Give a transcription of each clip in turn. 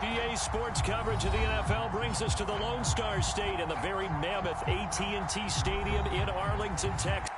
EA Sports coverage of the NFL brings us to the Lone Star State and the very mammoth AT&T Stadium in Arlington, Texas.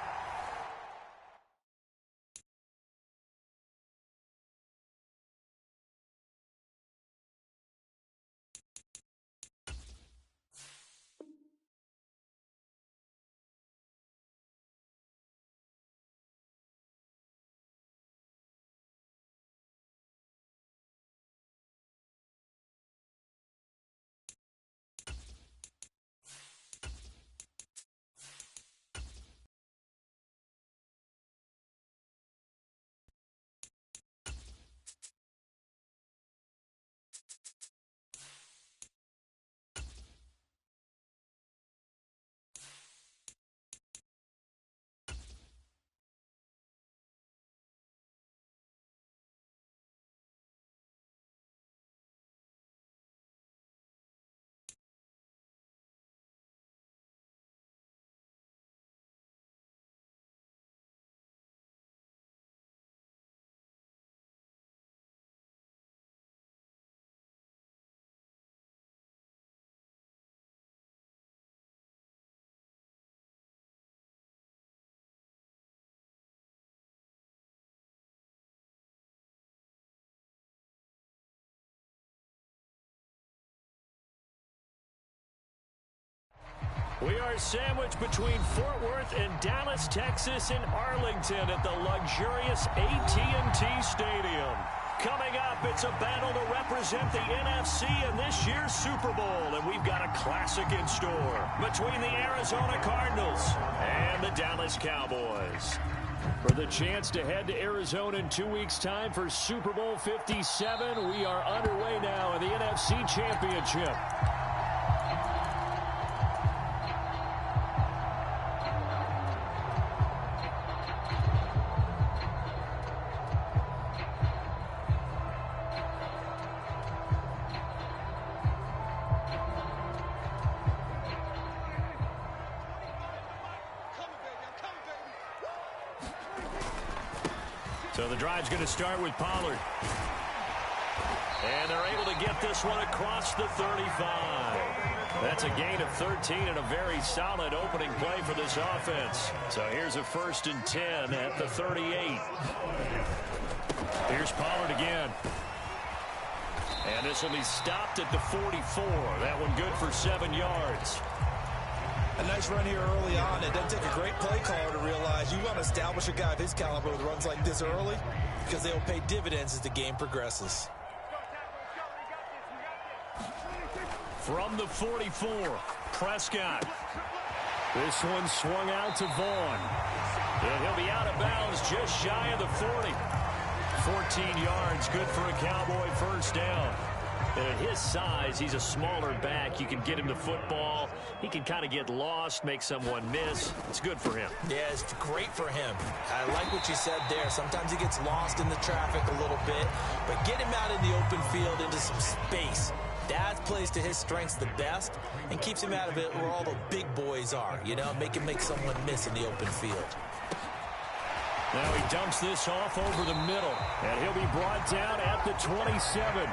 We are sandwiched between Fort Worth and Dallas, Texas, and Arlington at the luxurious AT&T Stadium. Coming up, it's a battle to represent the NFC in this year's Super Bowl, and we've got a classic in store between the Arizona Cardinals and the Dallas Cowboys. For the chance to head to Arizona in 2 weeks' time for Super Bowl 57, we are underway now in the NFC Championship. So the drive's going to start with Pollard. And they're able to get this one across the 35. That's a gain of 13 and a very solid opening play for this offense. So here's a 1st and 10 at the 38. Here's Pollard again. And this will be stopped at the 44. That one good for 7 yards. A nice run here early on. It doesn't take a great play caller to realize you want to establish a guy of his caliber with runs like this early because they'll pay dividends as the game progresses. From the 44, Prescott. This one swung out to Vaughn. And he'll be out of bounds just shy of the 40. 14 yards, good for a Cowboy first down. And at his size, he's a smaller back. You can get him the football. He can kind of get lost, make someone miss. It's good for him. Yeah, it's great for him. I like what you said there. Sometimes he gets lost in the traffic a little bit, but get him out in the open field into some space. That plays to his strengths the best and keeps him out of it where all the big boys are. You know, make him make someone miss in the open field. Now he dumps this off over the middle, and he'll be brought down at the 27.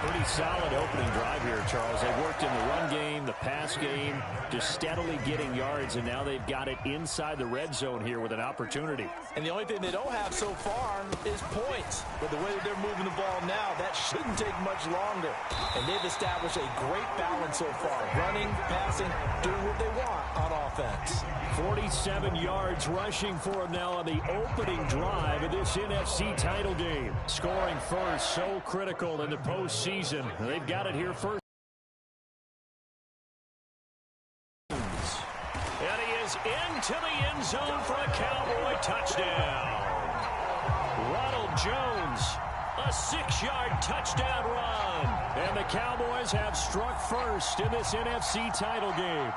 Pretty solid opening drive here, Charles. They worked in the run game, the pass game, just steadily getting yards, and now they've got it inside the red zone here with an opportunity. And the only thing they don't have so far is points. But the way that they're moving the ball now, that shouldn't take much longer. And they've established a great balance so far. Running, passing, doing what they want on offense. 47 yards rushing for him now on the opening drive of this NFC title game. Scoring first, so critical in the postseason. They've got it here first. And he is into the end zone for a Cowboy touchdown. Ronald Jones, a 6-yard touchdown run. And the Cowboys have struck first in this NFC title game.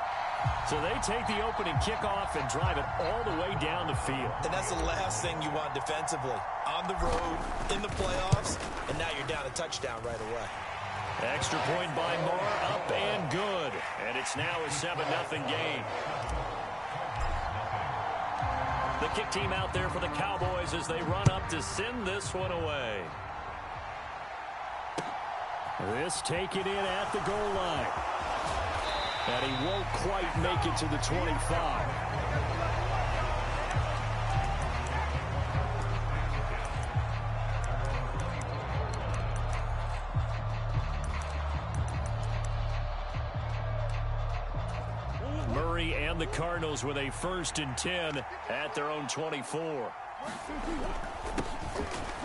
So they take the opening kickoff and drive it all the way down the field. And that's the last thing you want defensively. On the road, in the playoffs, and now you're down a touchdown right away. Extra point by Moore, up and good. And it's now a 7-0 game. The kick team out there for the Cowboys as they run up to send this one away. This taken in at the goal line. And he won't quite make it to the 25. Murray and the Cardinals with a 1st and 10 at their own 24.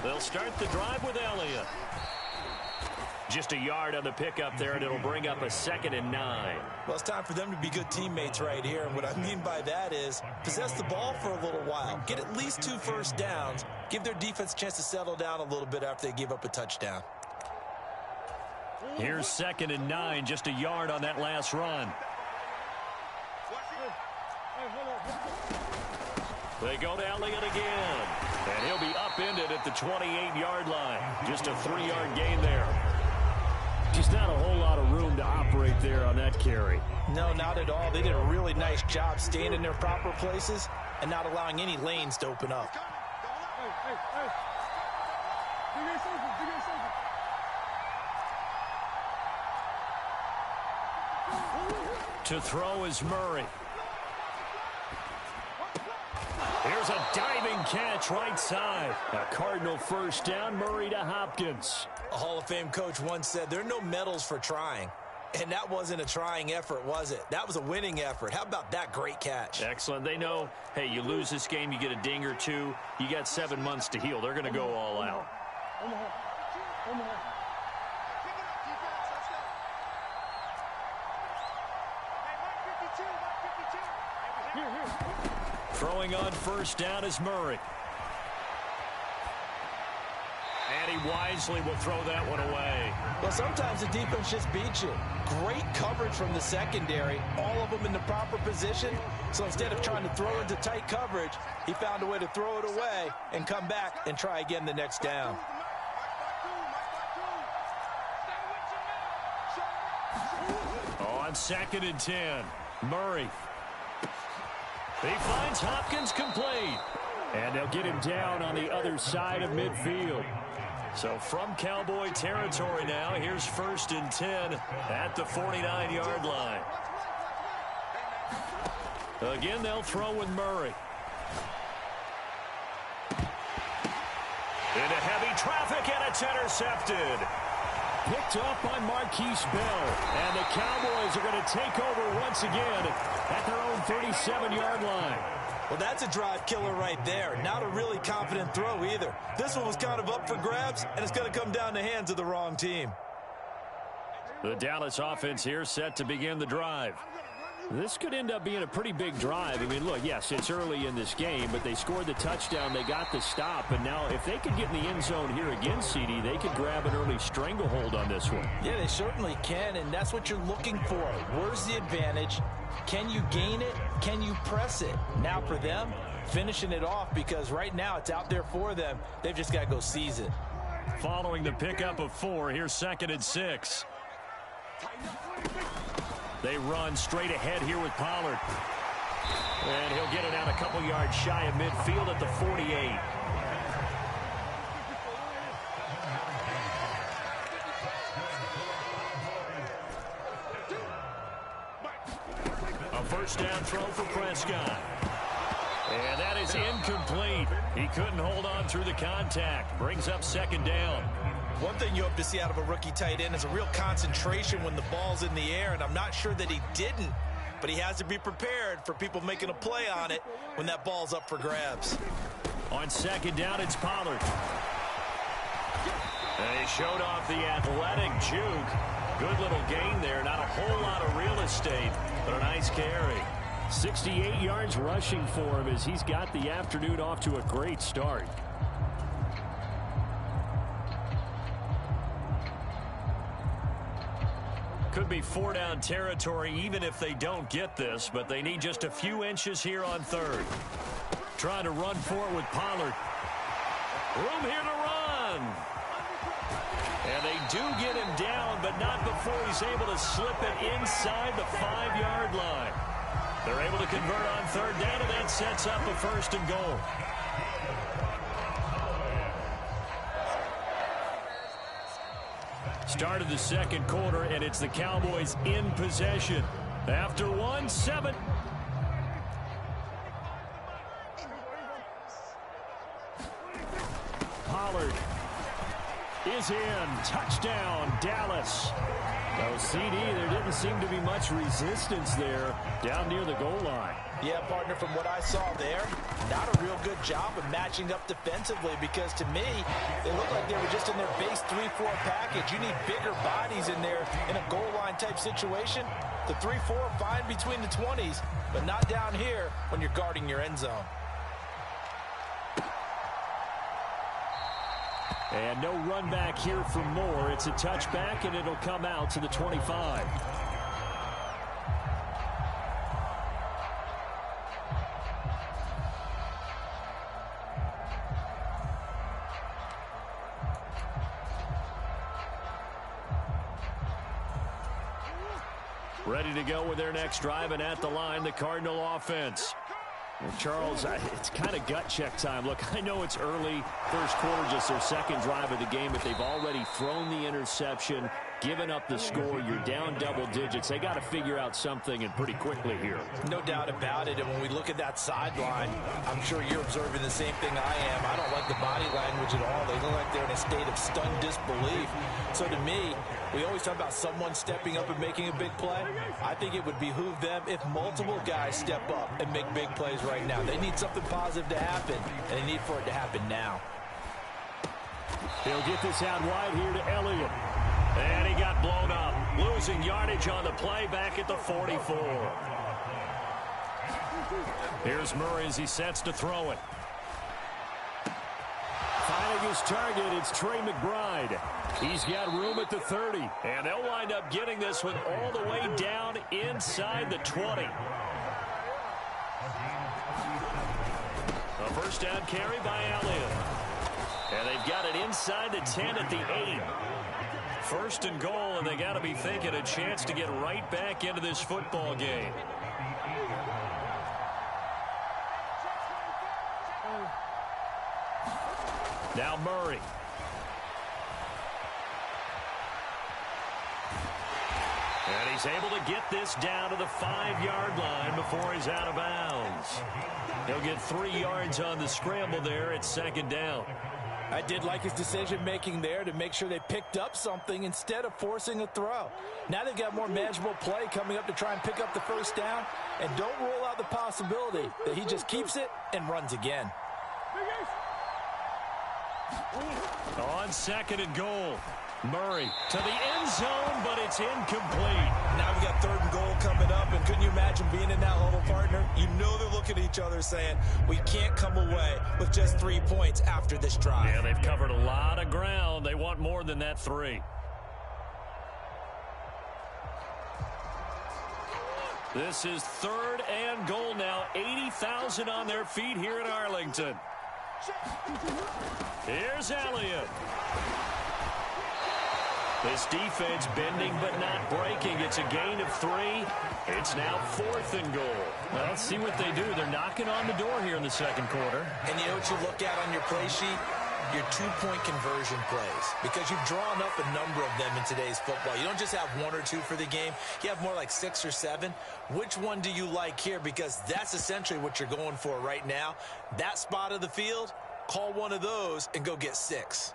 They'll start the drive with Elliott. Just a yard on the pickup there, and it'll bring up a 2nd and 9. Well, it's time for them to be good teammates right here. And what I mean by that is possess the ball for a little while. Get at least 2 first downs. Give their defense a chance to settle down a little bit after they give up a touchdown. Here's 2nd and 9, just a yard on that last run. They go to Elliott again. And he'll be upended at the 28-yard line. Just a 3-yard gain there. Just not a whole lot of room to operate there on that carry. No, not at all. They did a really nice job staying in their proper places and not allowing any lanes to open up. To throw is Murray. Here's a diving catch right side. A Cardinal 1st down, Murray to Hopkins. A Hall of Fame coach once said there are no medals for trying. And that wasn't a trying effort, was it? That was a winning effort. How about that great catch? Excellent. They know, hey, you lose this game, you get a ding or 2. You got 7 months to heal. They're going to go all out. Throwing on 1st down is Murray. And he wisely will throw that one away. Well, sometimes the defense just beats you. Great coverage from the secondary, all of them in the proper position. So instead of trying to throw into tight coverage, he found a way to throw it away and come back and try again the next down. On 2nd and 10, Murray. He finds Hopkins complete. And they'll get him down on the other side of midfield. So from Cowboy territory now, here's 1st and 10 at the 49-yard line. Again, they'll throw with Murray. Into heavy traffic, and it's intercepted. Picked off by Marquise Bell. And the Cowboys are going to take over once again at their own 37-yard line. Well, that's a drive killer right there. Not a really confident throw either. This one was kind of up for grabs, and it's going to come down the hands of the wrong team. The Dallas offense here set to begin the drive. This could end up being a pretty big drive. I mean, look, yes, it's early in this game, but they scored the touchdown. They got the stop. And now if they could get in the end zone here again, CD, they could grab an early stranglehold on this one. Yeah, they certainly can, and that's what you're looking for. Where's the advantage? Can you gain it? Can you press it? Now for them, finishing it off, because right now it's out there for them. They've just got to go seize it. Following the pickup of 4, here's 2nd and 6. They run straight ahead here with Pollard. And he'll get it out a couple yards shy of midfield at the 48. A 1st down throw for Prescott. And that is incomplete. He couldn't hold on through the contact. Brings up 2nd down. One thing you hope to see out of a rookie tight end is a real concentration when the ball's in the air, and I'm not sure that he didn't, but he has to be prepared for people making a play on it when that ball's up for grabs. On 2nd down, it's Pollard. And he showed off the athletic juke. Good little gain there. Not a whole lot of real estate, but a nice carry. 68 yards rushing for him as he's got the afternoon off to a great start. Could be 4-down territory even if they don't get this, but they need just a few inches here on 3rd. Trying to run for it with Pollard. Room here to run. And they do get him down, but not before he's able to slip it inside the 5-yard line. They're able to convert on 3rd down, and that sets up a 1st and goal. Start of the second quarter, and it's the Cowboys in possession. After 1-7. Pollard is in. Touchdown, Dallas. Oh, CD, there didn't seem to be much resistance there down near the goal line. Yeah, partner, from what I saw there, not a real good job of matching up defensively because to me, they looked like they were just in their base 3-4 package. You need bigger bodies in there in a goal line type situation. The 3-4 fine between the 20s, but not down here when you're guarding your end zone. And no run back here for Moore. It's a touchback, and it'll come out to the 25. Ready to go with their next drive, and at the line, the Cardinal offense. Well, Charles, it's kind of gut check time. Look, I know it's early, first quarter, just their second drive of the game, but they've already thrown the interception, given up the score. You're down double digits. They got to figure out something, and pretty quickly here. No doubt about it, and when we look at that sideline, I'm sure you're observing the same thing I am. I don't like the body language at all. They look like they're in a state of stunned disbelief. So to me, we always talk about someone stepping up and making a big play. I think it would behoove them if multiple guys step up and make big plays right now. They need something positive to happen, and they need for it to happen now. He'll get this out wide here to Elliott. And he got blown up. Losing yardage on the play back at the 44. Here's Murray as he sets to throw it. Finding his target, it's Trey McBride. He's got room at the 30. And they'll wind up getting this one all the way down inside the 20. A first down carry by Elliott. And they've got it inside the 10 at the 8. First and goal, and they got to be thinking a chance to get right back into this football game. Now Murray. And he's able to get this down to the 5-yard line before he's out of bounds. He'll get 3 yards on the scramble there at second down. I did like his decision-making there to make sure they picked up something instead of forcing a throw. Now they've got more manageable play coming up to try and pick up the first down, and don't rule out the possibility that he just keeps it and runs again. On second and goal. Murray to the end zone, but it's incomplete. Now we've got third and goal coming up, and couldn't you imagine being in that huddle, partner? You know they're looking at each other saying, we can't come away with just 3 points after this drive. Yeah, they've covered a lot of ground. They want more than that 3. This is third and goal now. 80,000 on their feet here in Arlington. Here's Elliott. This defense bending but not breaking. It's a gain of 3. It's now fourth and goal. Well, let's see what they do. They're knocking on the door here in the second quarter. And you know what you look at on your play sheet? Your 2-point conversion plays. Because you've drawn up a number of them in today's football. You don't just have 1 or 2 for the game. You have more like 6 or 7. Which one do you like here? Because that's essentially what you're going for right now. That spot of the field, call one of those and go get 6.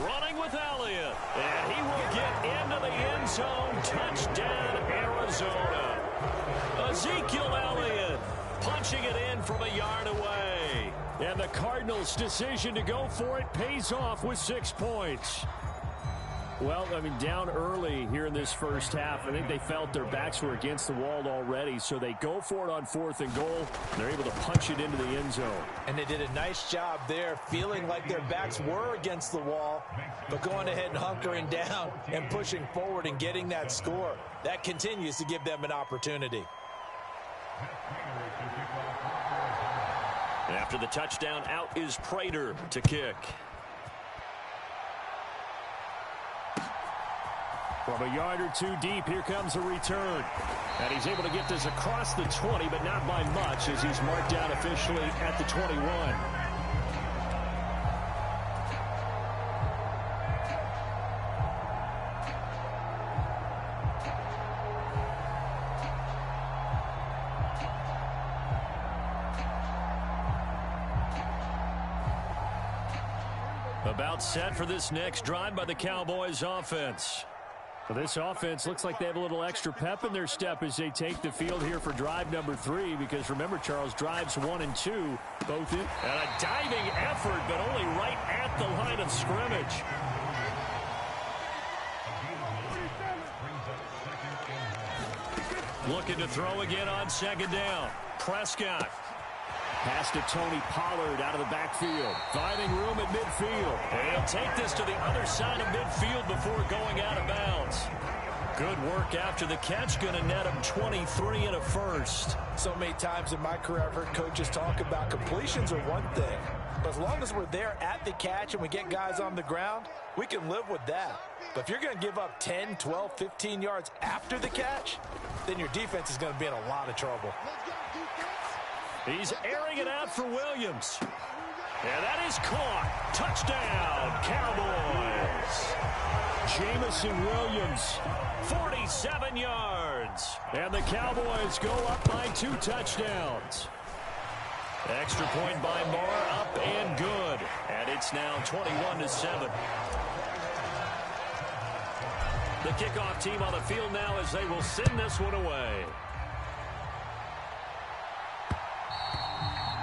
Running with Elliott, and he will get into the end zone. Touchdown, Arizona. Ezekiel Elliott punching it in from a yard away. And the Cardinals' decision to go for it pays off with 6 points. Well, I mean, down early here in this first half. I think they felt their backs were against the wall already, so they go for it on fourth and goal. They're able to punch it into the end zone. And they did a nice job there, feeling like their backs were against the wall, but going ahead and hunkering down and pushing forward and getting that score. That continues to give them an opportunity. After the touchdown, out is Prater to kick. From a yard or two deep, here comes a return. And he's able to get this across the 20, but not by much as he's marked down officially at the 21. About set for this next drive by the Cowboys offense. Well, this offense looks like they have a little extra pep in their step as they take the field here for drive number 3, because remember, Charles, drives 1 and 2 both in. And a diving effort, but only right at the line of scrimmage. Looking to throw again on second down. Prescott. Pass to Tony Pollard out of the backfield. Finding room at midfield. And he'll take this to the other side of midfield before going out of bounds. Good work after the catch. Going to net him 23 and a first. So many times in my career, I've heard coaches talk about completions are one thing. But as long as we're there at the catch and we get guys on the ground, we can live with that. But if you're going to give up 10, 12, 15 yards after the catch, then your defense is going to be in a lot of trouble. He's airing it out for Williams. And that is caught. Touchdown, Cowboys. Jamison Williams, 47 yards. And the Cowboys go up by 2 touchdowns. Extra point by Moore, up and good. And it's now 21-7. The kickoff team on the field now as they will send this one away.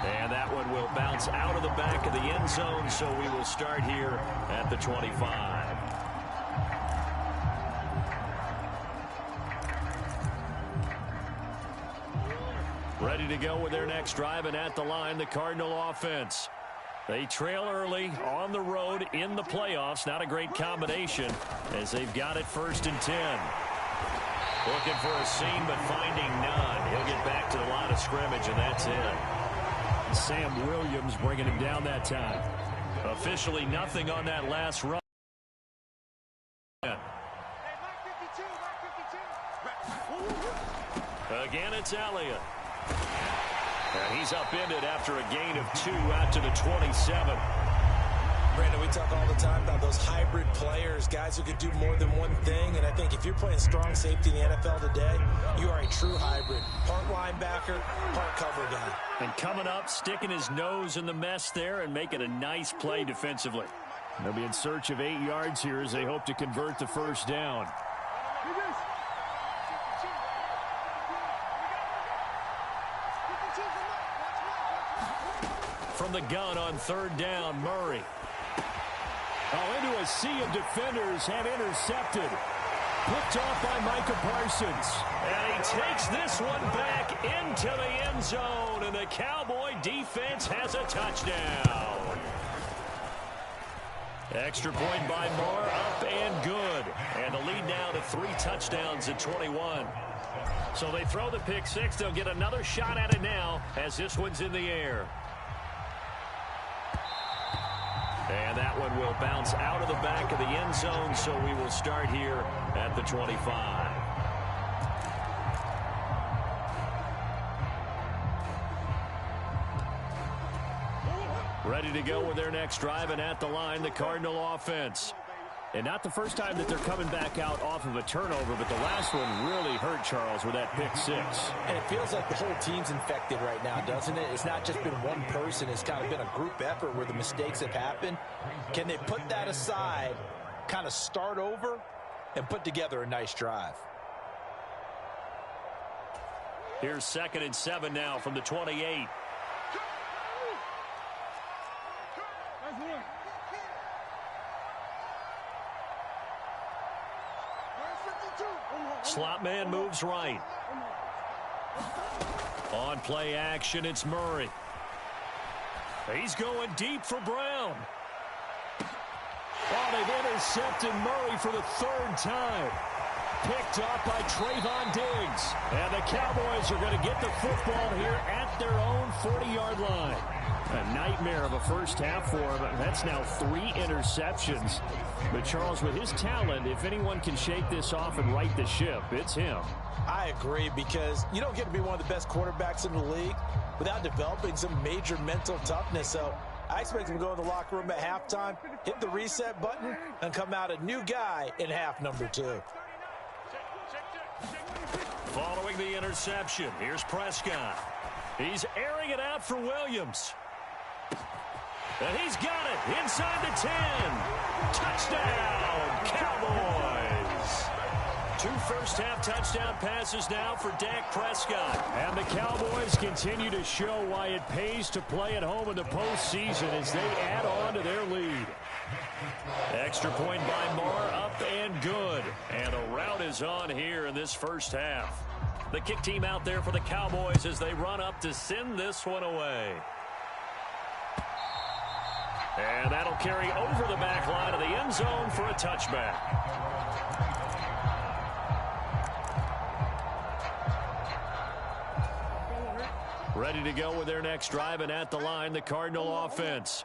And that one will bounce out of the back of the end zone, so we will start here at the 25. Ready to go with their next drive, and at the line, the Cardinal offense. They trail early on the road in the playoffs. Not a great combination as they've got it 1st and 10. Looking for a seam, but finding none. He'll get back to the line of scrimmage, and that's it. Sam Williams bringing him down that time. Officially nothing on that last run. Again, it's Elliott. And he's upended after a gain of 2 out to the 27. Brandon, we talk all the time about those hybrid players, guys who could do more than one thing. And I think if you're playing strong safety in the NFL today, you are a true hybrid. Part linebacker, part cover guy. And coming up, sticking his nose in the mess there and making a nice play defensively. They'll be in search of 8 yards here as they hope to convert the first down. From the gun on 3rd down, Murray. Into a sea of defenders and intercepted. Picked off by Micah Parsons. And he takes this one back into the end zone. And the Cowboy defense has a touchdown. Extra point by Moore, up and good. And the lead now to 3 touchdowns at 21. So they throw the pick 6. They'll get another shot at it now as this one's in the air. And that one will bounce out of the back of the end zone, so we will start here at the 25. Ready to go with their next drive, and at the line, the Cardinal offense. And not the first time that they're coming back out off of a turnover, but the last one really hurt, Charles, with that pick 6. And it feels like the whole team's infected right now, doesn't it? It's not just been one person. It's kind of been a group effort where the mistakes have happened. Can they put that aside, kind of start over, and put together a nice drive? Here's 2nd and 7 now from the 28. Slot man moves right. On play action, it's Murray. He's going deep for Brown. Oh, they've intercepted Murray for the 3rd time. Picked off by Trayvon Diggs. And the Cowboys are going to get the football here at their own 40-yard line. A nightmare of a first half for him. That's now 3 interceptions. But Charles, with his talent, if anyone can shake this off and right the ship, it's him. I agree, because you don't get to be one of the best quarterbacks in the league without developing some major mental toughness. So I expect him to go in the locker room at halftime, hit the reset button, and come out a new guy in half number 2. Following the interception, here's Prescott. He's airing it out for Williams. And he's got it inside the 10. Touchdown, Cowboys. 2 first-half touchdown passes now for Dak Prescott. And the Cowboys continue to show why it pays to play at home in the postseason as they add on to their lead. Extra point by Marr, up and good. And the rout is on here in this first half. The kick team out there for the Cowboys as they run up to send this one away. And that'll carry over the back line of the end zone for a touchback. Ready to go with their next drive, and at the line, the Cardinal offense.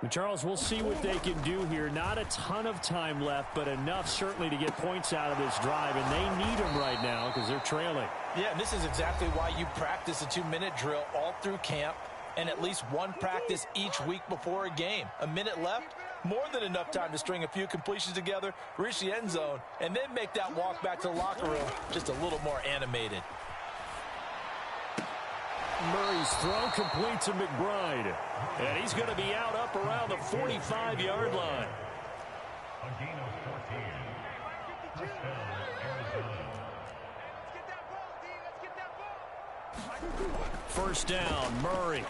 Charles, we'll see what they can do here. Not a ton of time left, but enough certainly to get points out of this drive, and they need them right now because they're trailing. Yeah, this is exactly why you practice a 2-minute drill all through camp and at least one practice each week before a game. A minute left, more than enough time to string a few completions together, reach the end zone, and then make that walk back to the locker room just a little more animated. Murray's throw complete to McBride. And he's going to be out up around the 45-yard line. First down, Murray.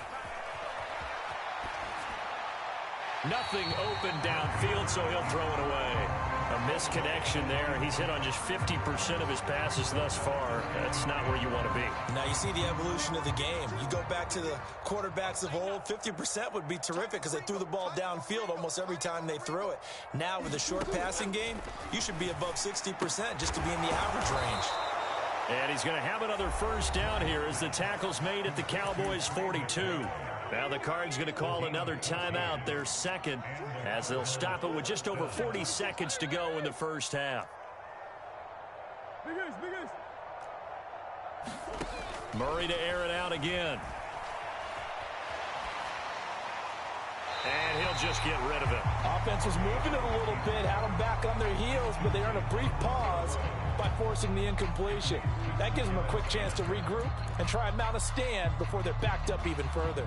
Nothing open downfield, so he'll throw it away. A misconnection there. He's hit on just 50% of his passes thus far. That's not where you want to be. Now you see the evolution of the game. You go back to the quarterbacks of old, 50% would be terrific because they threw the ball downfield almost every time they threw it. Now with the short passing game, you should be above 60% just to be in the average range. And he's going to have another first down here as the tackle's made at the Cowboys 42. Now the Cards going to call another timeout, their second, as they'll stop it with just over 40 seconds to go in the first half. Murray to air it out again. And he'll just get rid of it. Offense was moving it a little bit, had them back on their heels, but they earned a brief pause by forcing the incompletion. That gives them a quick chance to regroup and try and mount a stand before they're backed up even further.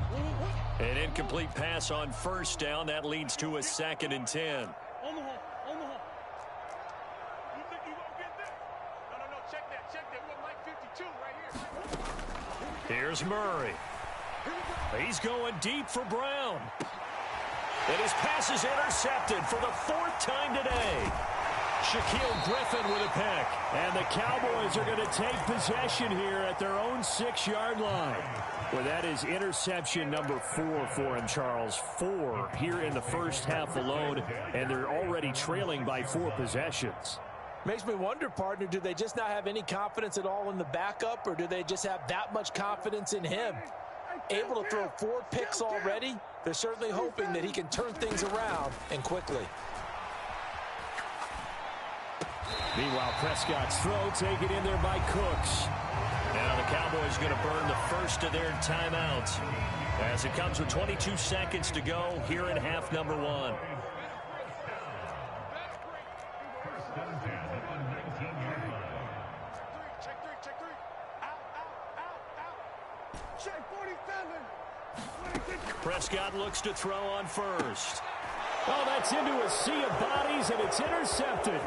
An incomplete pass on first down. That leads to a 2nd and 10. You think you won't get that? No, check that. We're Mike 52 right here. Here's Murray. He's going deep for Brown. And his pass is intercepted for the 4th time today. Shaquille Griffin with a pick. And the Cowboys are going to take possession here at their own 6-yard line. Well, that is interception number 4 for him, Charles. 4 here in the first half alone, and they're already trailing by 4 possessions. Makes me wonder, partner, do they just not have any confidence at all in the backup, or do they just have that much confidence in him? Able to throw 4 picks already, they're certainly hoping that he can turn things around and quickly. Meanwhile, Prescott's throw taken in there by Cooks. Now the Cowboys going to burn the first of their timeouts as it comes with 22 seconds to go here in half number 1. Prescott looks to throw on first. Oh, that's into a sea of bodies, and it's intercepted.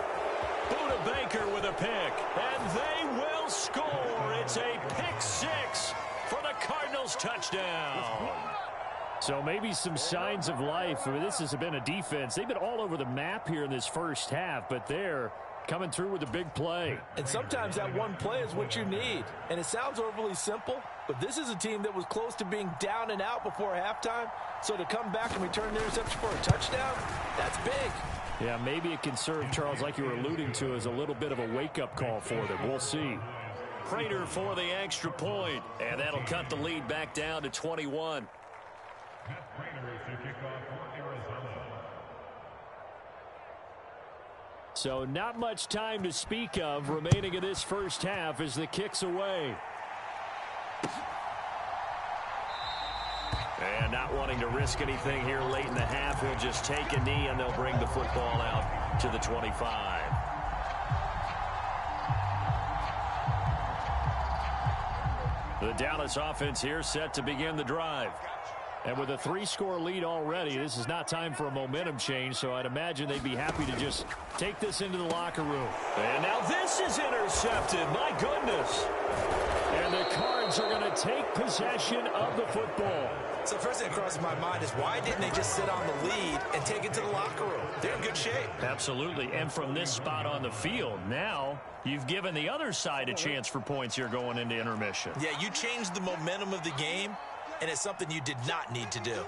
Buda Baker with a pick, and they will score. It's a pick 6 for the Cardinals touchdown. So maybe some signs of life. I mean, this has been a defense. They've been all over the map here in this first half, but they're coming through with a big play. And sometimes that one play is what you need. And it sounds overly simple, but this is a team that was close to being down and out before halftime. So to come back and return the interception for a touchdown, that's big. Yeah, maybe it can serve, Charles, like you were alluding to, as a little bit of a wake-up call for them. We'll see. Prater for the extra point, and that'll cut the lead back down to 21. So not much time to speak of remaining in this first half as the kick's away. And not wanting to risk anything here late in the half, he'll just take a knee and they'll bring the football out to the 25. The Dallas offense here set to begin the drive. And with a 3-score lead already, this is not time for a momentum change, so I'd imagine they'd be happy to just take this into the locker room. And now this is intercepted. My goodness. And the Cards are going to take possession of the football. So first thing that crosses my mind is why didn't they just sit on the lead and take it to the locker room? They're in good shape. Absolutely. And from this spot on the field, now you've given the other side a chance for points here going into intermission. Yeah, you changed the momentum of the game, and it's something you did not need to do.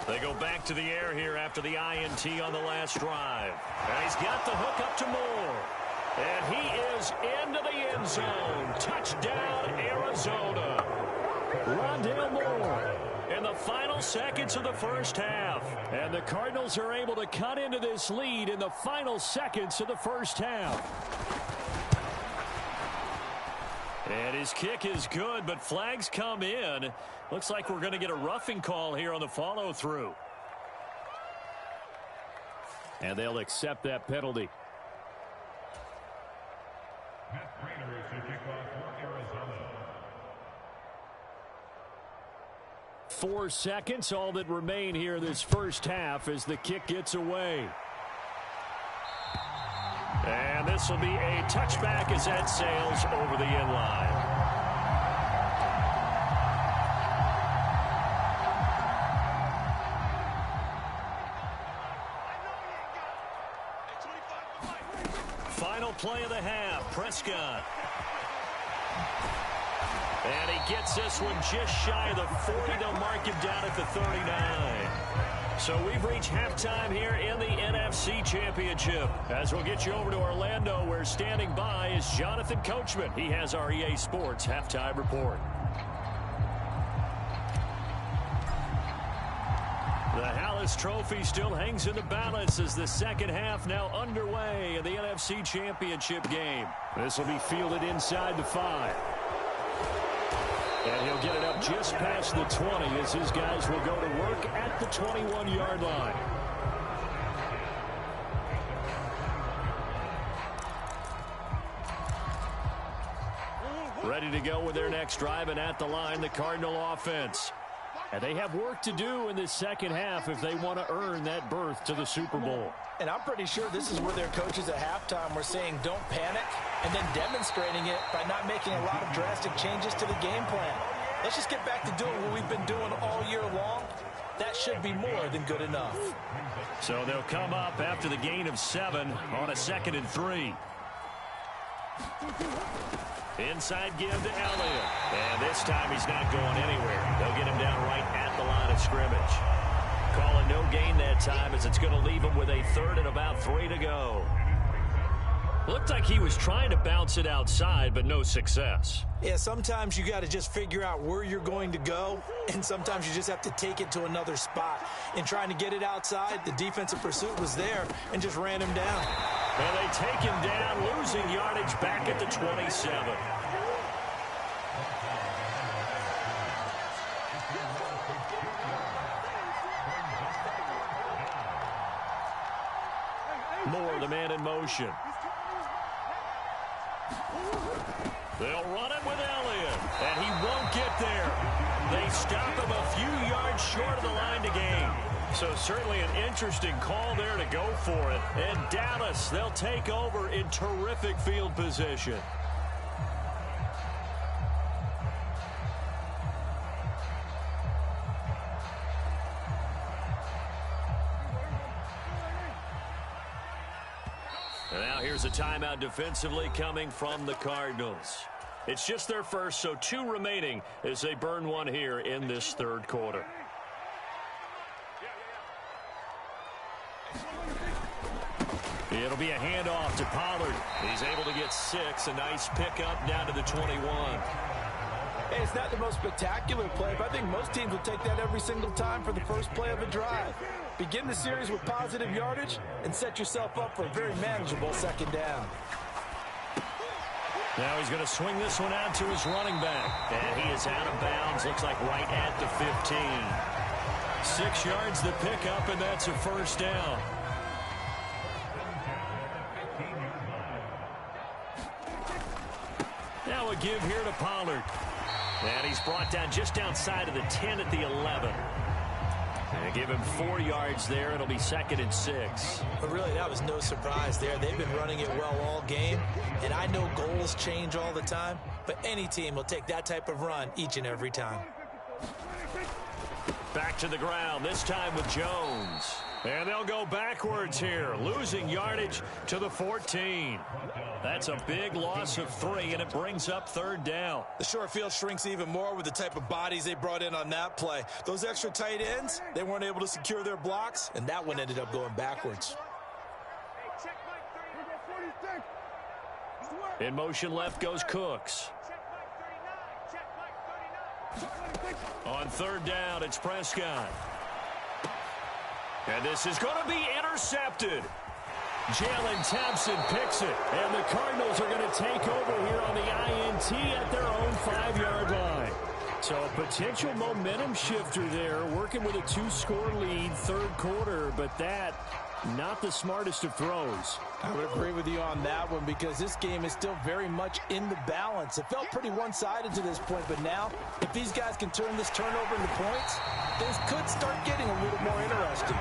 They go back to the air here after the INT on the last drive. And he's got the hook up to Moore. And he is into the end zone. Touchdown, Arizona. Rondale Moore in the final seconds of the first half. And the Cardinals are able to cut into this lead in the final seconds of the first half. And his kick is good, but flags come in. Looks like we're going to get a roughing call here on the follow-through. And they'll accept that penalty. 4 seconds, all that remain here this first half as the kick gets away. And this will be a touchback as that sails over the end line. Final play of the half, Prescott. And he gets this one just shy of the 40. They'll mark him down at the 39. So we've reached halftime here in the NFC Championship. As we'll get you over to Orlando, where standing by is Jonathan Coachman. He has our EA Sports halftime report. The Hallis Trophy still hangs in the balance as the second half now underway in the NFC Championship game. This will be fielded inside the 5. And he'll get it up just past the 20 as his guys will go to work at the 21-yard line. Ready to go with their next drive, and at the line, the Cardinal offense. And they have work to do in the second half if they want to earn that berth to the Super Bowl. And I'm pretty sure this is where their coaches at halftime were saying don't panic, and then demonstrating it by not making a lot of drastic changes to the game plan. Let's just get back to doing what we've been doing all year long. That should be more than good enough. So they'll come up after the gain of 7 on a 2nd and 3. Inside give to Elliott. And this time he's not going anywhere. They'll get him down right at the line of scrimmage. Calling no gain that time as it's going to leave him with a 3rd and about 3 to go. Looked like he was trying to bounce it outside, but no success. Yeah, sometimes you got to just figure out where you're going to go, and sometimes you just have to take it to another spot. In trying to get it outside, the defensive pursuit was there and just ran him down. And they take him down, losing yardage back at the 27. Moore, the man in motion. They'll run it with Elliott, and he won't get there. They stop him a few yards short of the line to gain. So certainly an interesting call there to go for it. And Dallas, they'll take over in terrific field position. And now here's a timeout defensively coming from the Cardinals. It's just their first, so 2 remaining as they burn one here in this 3rd quarter. It'll be a handoff to Pollard. He's able to get 6. A nice pickup down to the 21. Hey, it's not the most spectacular play, but I think most teams will take that every single time for the first play of a drive. Begin the series with positive yardage and set yourself up for a very manageable second down. Now he's going to swing this one out to his running back. And he is out of bounds. Looks like right at the 15. 6 yards the pickup, and that's a first down. Now a give here to Pollard. And he's brought down just outside of the 10 at the 11. And give him 4 yards there. It'll be 2nd and 6. But really, that was no surprise there. They've been running it well all game. And I know goals change all the time, but any team will take that type of run each and every time. Back to the ground, this time with Jones. And they'll go backwards here, losing yardage to the 14. That's a big loss of 3, and it brings up 3rd down. The short field shrinks even more with the type of bodies they brought in on that play. Those extra tight ends, they weren't able to secure their blocks, and that one ended up going backwards. In motion left goes Cooks. On 3rd down, it's Prescott. And this is going to be intercepted. Jalen Thompson picks it. And the Cardinals are going to take over here on the INT at their own 5-yard line. So a potential momentum shifter there, working with a 2-score lead, 3rd quarter, but that not the smartest of throws. I would agree with you on that one because this game is still very much in the balance. It felt pretty one-sided to this point, but now if these guys can turn this turnover into points, things could start getting a little more interesting.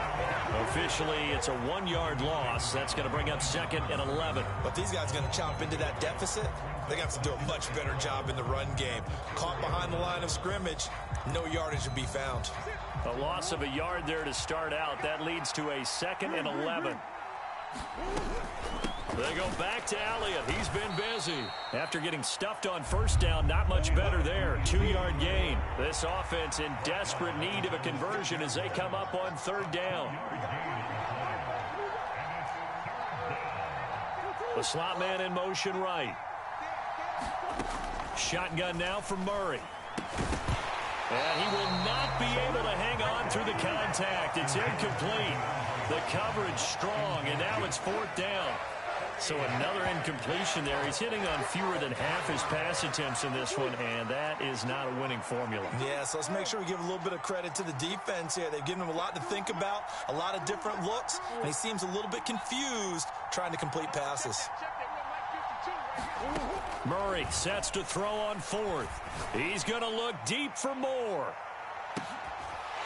Officially, it's a 1-yard loss. That's going to bring up 2nd and 11. But these guys are going to chomp into that deficit. They got to do a much better job in the run game. Caught behind the line of scrimmage, no yardage to be found. A loss of a yard there to start out. That leads to a 2nd and 11. They go back to Elliott. He's been busy. After getting stuffed on 1st down, not much better there. 2-yard gain. This offense in desperate need of a conversion as they come up on 3rd down. The slot man in motion right. Shotgun now from Murray. And he will not be able to hang on through the contact. It's incomplete. The coverage strong, and now it's 4th down. So another incompletion there. He's hitting on fewer than half his pass attempts in this one, and that is not a winning formula. Yeah, so let's make sure we give a little bit of credit to the defense here. They've given him a lot to think about, a lot of different looks, and he seems a little bit confused trying to complete passes. Murray sets to throw on 4th. He's going to look deep for more.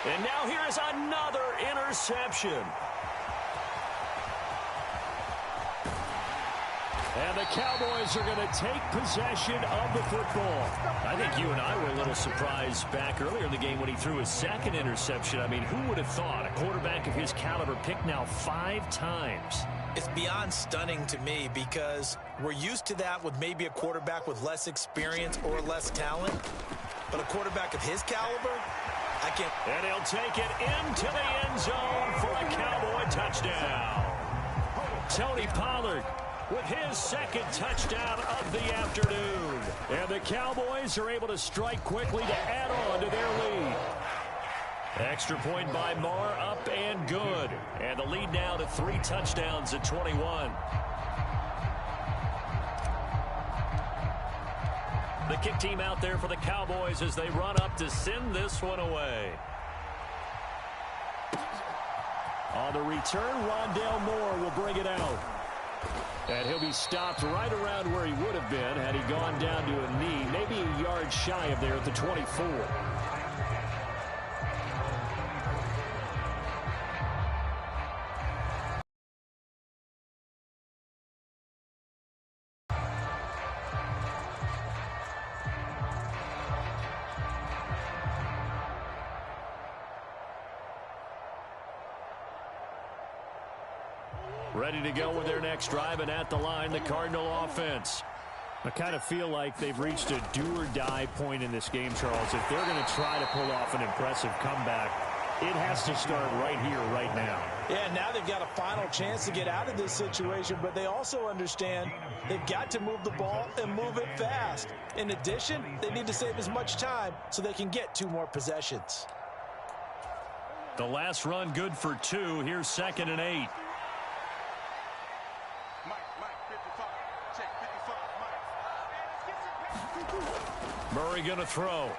And now here is another interception. And the Cowboys are going to take possession of the football. I think you and I were a little surprised back earlier in the game when he threw his 2nd interception. I mean, who would have thought a quarterback of his caliber picked now 5 times? It's beyond stunning to me because we're used to that with maybe a quarterback with less experience or less talent. But a quarterback of his caliber, I can't. And he'll take it into the end zone for a Cowboy touchdown. Tony Pollard with his 2nd touchdown of the afternoon. And the Cowboys are able to strike quickly to add on to their lead. Extra point by Marr, up and good. And the lead now to 3 touchdowns at 21. The kick team out there for the Cowboys as they run up to send this one away. On the return, Rondale Moore will bring it out. And he'll be stopped right around where he would have been had he gone down to a knee, maybe a yard shy of there at the 24. Ready to go with their next drive, and at the line, the Cardinal offense. I kind of feel like they've reached a do-or-die point in this game, Charles. If they're going to try to pull off an impressive comeback, it has to start right here, right now. Yeah, now they've got to final chance to get out of this situation, but they also understand they've got to move the ball and move it fast. In addition, they need to save as much time so they can get 2 more possessions. The last run good for 2. Here's 2nd and 8. Murray going to throw.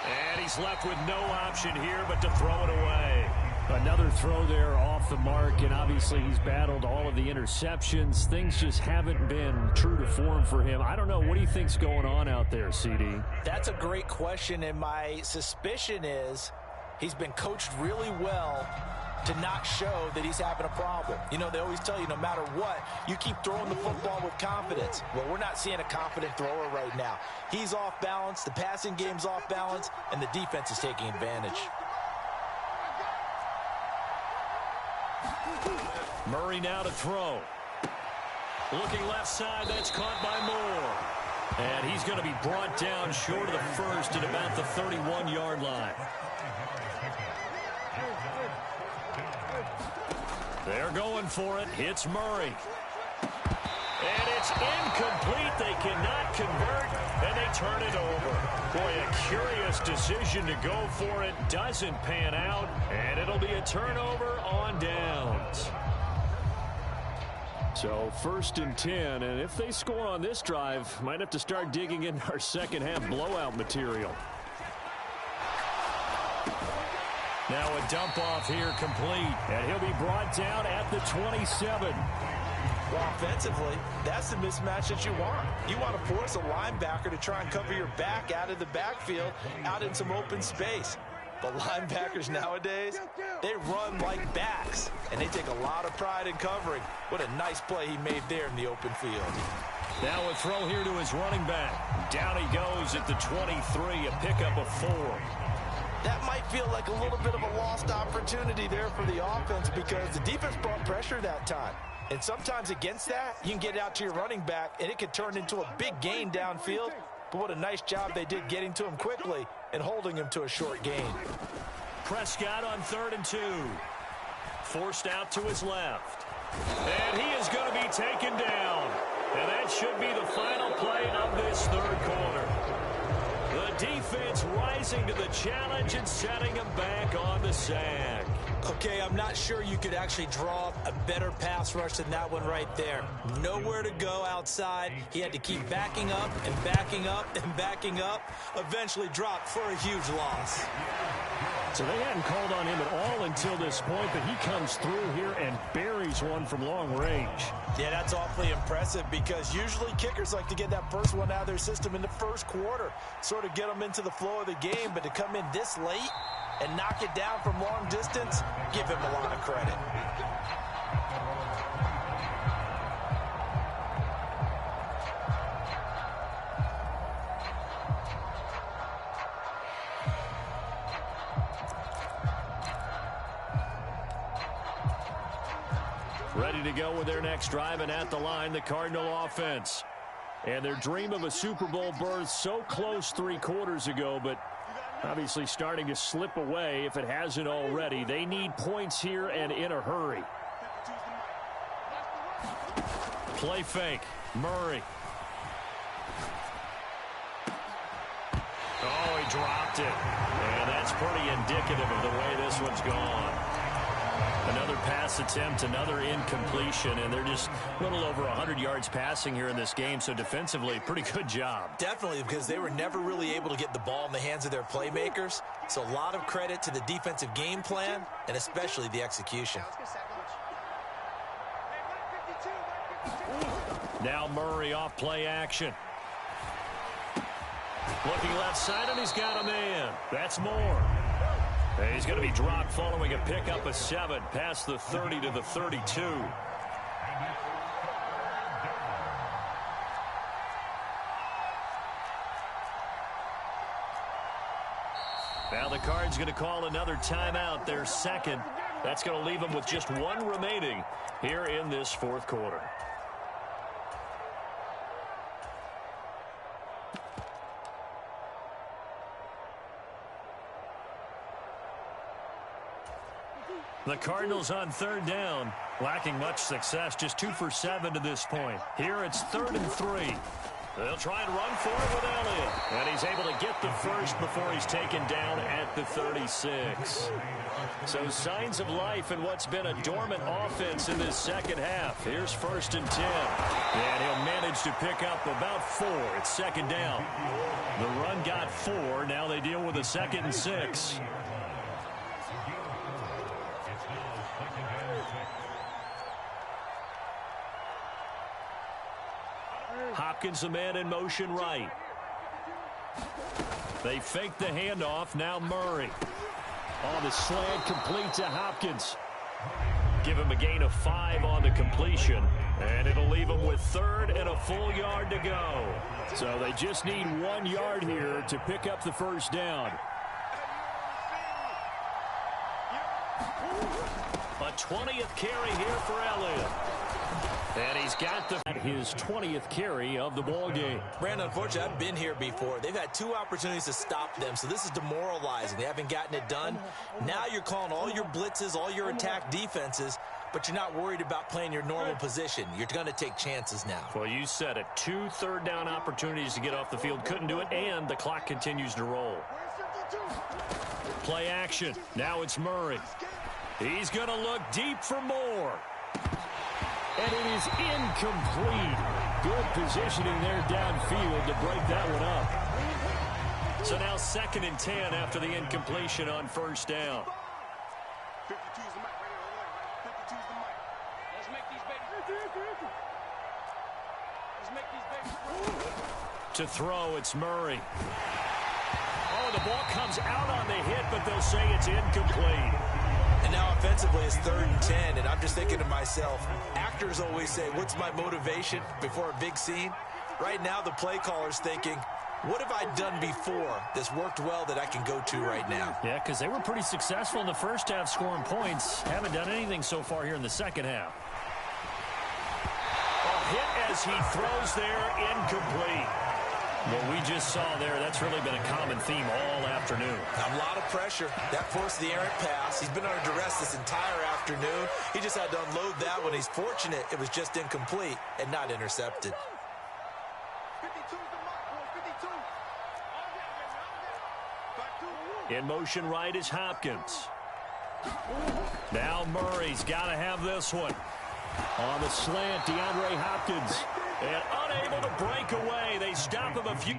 And he's left with no option here but to throw it away. Another throw there off the mark, and obviously he's battled all of the interceptions. Things just haven't been true to form for him. I don't know. What do you think's going on out there, CD? That's a great question, and my suspicion is he's been coached really well to not show that he's having a problem. You know, they always tell you no matter what, you keep throwing the football with confidence. Well, we're not seeing a confident thrower right now. He's off balance, the passing game's off balance, and the defense is taking advantage. Murray now to throw. Looking left side, that's caught by Moore. And he's going to be brought down short of the first at about the 31-yard line. They're going for it. Hits Murray. And it's incomplete. They cannot convert, and they turn it over. Boy, a curious decision to go for it. Doesn't pan out, and it'll be a turnover on downs. So 1st and 10, and if they score on this drive, might have to start digging in our second-half blowout material. Now a dump-off here complete, and he'll be brought down at the 27. Well, offensively, that's the mismatch that you want. You want to force a linebacker to try and cover your back out of the backfield, out in some open space. The linebackers nowadays, they run like backs, and they take a lot of pride in covering. What a nice play he made there in the open field. Now a throw here to his running back. Down he goes at the 23, a pickup of 4. That might feel like a little bit of a lost opportunity there for the offense because the defense brought pressure that time. And sometimes against that, you can get out to your running back, and it could turn into a big gain downfield. But what a nice job they did getting to him quickly and holding him to a short gain. Prescott on 3rd and 2. Forced out to his left. And he is going to be taken down. And that should be the final play of this 3rd quarter. The defense rising to the challenge and setting him back on the sack. Okay, I'm not sure you could actually draw a better pass rush than that one right there. Nowhere to go outside. He had to keep backing up and backing up and backing up. Eventually dropped for a huge loss. So they hadn't called on him at all until this point, but he comes through here and buries one from long range. Yeah, that's awfully impressive because usually kickers like to get that first one out of their system in the 1st quarter, sort of get them into the flow of the game, but to come in this late and knock it down from long distance, give him a lot of credit. Ready to go with their next drive, and at the line, the Cardinal offense. And their dream of a Super Bowl berth so close 3 quarters ago, but obviously starting to slip away if it hasn't already. They need points here and in a hurry. Play fake. Murray. Oh, he dropped it. And that's pretty indicative of the way this one's gone. Another pass attempt, another incompletion, and they're just a little over 100 yards passing here in this game, so defensively, pretty good job. Definitely, because they were never really able to get the ball in the hands of their playmakers, so a lot of credit to the defensive game plan, and especially the execution. Now Murray off play action. Looking left side, and he's got a man. That's Moore. And he's going to be dropped following a pickup of 7 past the 30 to the 32. Now the Cards going to call another timeout, their 2nd. That's going to leave them with just 1 remaining here in this 4th quarter. The Cardinals on third down, lacking much success, just 2 for 7 to this point. Here it's 3rd and 3. They'll try and run for it with Elliott. And he's able to get the first before he's taken down at the 36. So signs of life in what's been a dormant offense in this second half. Here's 1st and 10. And he'll manage to pick up about 4. It's 2nd down. The run got 4. Now they deal with a 2nd and 6. Hopkins, the man in motion right. They fake the handoff. Now Murray. On the slant, complete to Hopkins. Give him a gain of 5 on the completion. And it'll leave him with 3rd and a full yard to go. So they just need 1 yard here to pick up the first down. A 20th carry here for Elliott. And he's got his 20th carry of the ball game. Brandon, unfortunately, I've been here before. They've had 2 opportunities to stop them, so this is demoralizing. They haven't gotten it done. Now you're calling all your blitzes, all your attack defenses, but you're not worried about playing your normal position. You're going to take chances now. Well, you said it. 2 third-down opportunities to get off the field. Couldn't do it, and the clock continues to roll. Play action. Now it's Murray. He's going to look deep for more. And it is incomplete. Good positioning there downfield to break that one up. So now 2nd and 10 after the incompletion on 1st down. 52's the mic right here. 52's the mic. Let's make these babies. Let's make these babies. To throw, it's Murray. Oh, the ball comes out on the hit, but they'll say it's incomplete. And now offensively it's 3rd and 10, and I'm just thinking to myself, actors always say, what's my motivation before a big scene? Right now the play caller's thinking, what have I done before that's worked well that I can go to right now? Yeah, because they were pretty successful in the first half scoring points. Haven't done anything so far here in the second half. A hit as he throws there, incomplete. What we just saw there, that's really been a common theme all afternoon. A lot of pressure. That forced the errant pass. He's been under duress this entire afternoon. He just had to unload that one. He's fortunate it was just incomplete and not intercepted. 52's the mic, boy. 52. In motion right is Hopkins. Now Murray's got to have this one. On the slant, DeAndre Hopkins. And unable to break away. They stop him a few.